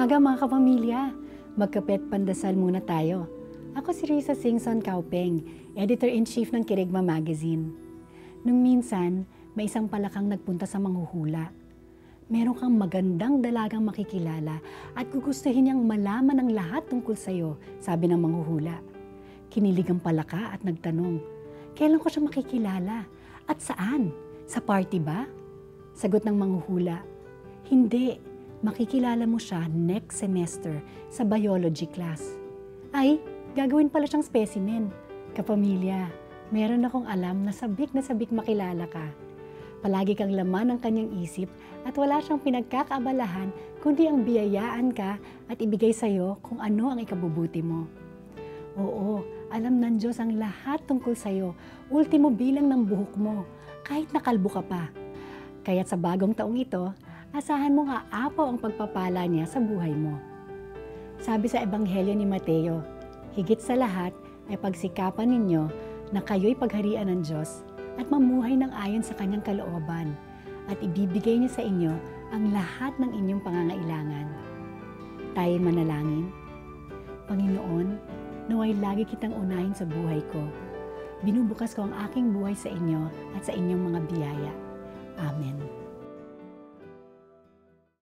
umaga mga kapamilya. Magkape't pandasal muna tayo. Ako si Risa Singson Kaupeng, Editor-in-Chief ng Kirigma Magazine. Nung minsan, may isang palakang nagpunta sa manghuhula. Meron kang magandang dalagang makikilala at gugustuhin niyang malaman ang lahat tungkol sa'yo, sabi ng manghuhula. Kinilig ang palaka at nagtanong, kailan ko siya makikilala? At saan? Sa party ba? Sagot ng manghuhula, hindi. Makikilala mo siya next semester sa biology class. Ay, gagawin pala siyang specimen. Kapamilya, meron akong alam na sabik makilala ka. Palagi kang laman ng kanyang isip at wala siyang pinagkakaabalahan kundi ang biyayaan ka at ibigay sa'yo kung ano ang ikabubuti mo. Oo, alam ng Diyos ang lahat tungkol sa'yo, ultimo bilang ng buhok mo, kahit nakalbo ka pa. Kaya't sa bagong taong ito, asahan mo nga apaw ang pagpapala niya sa buhay mo. Sabi sa Ebanghelyo ni Mateo, higit sa lahat ay pagsikapan ninyo na kayo'y pagharian ng Diyos at mamuhay ng ayon sa kanyang kalooban at ibibigay niya sa inyo ang lahat ng inyong pangangailangan. Tayo'y manalangin. Panginoon, naway lagi kitang unahin sa buhay ko. Binubukas ko ang aking buhay sa inyo at sa inyong mga biyaya. Amen.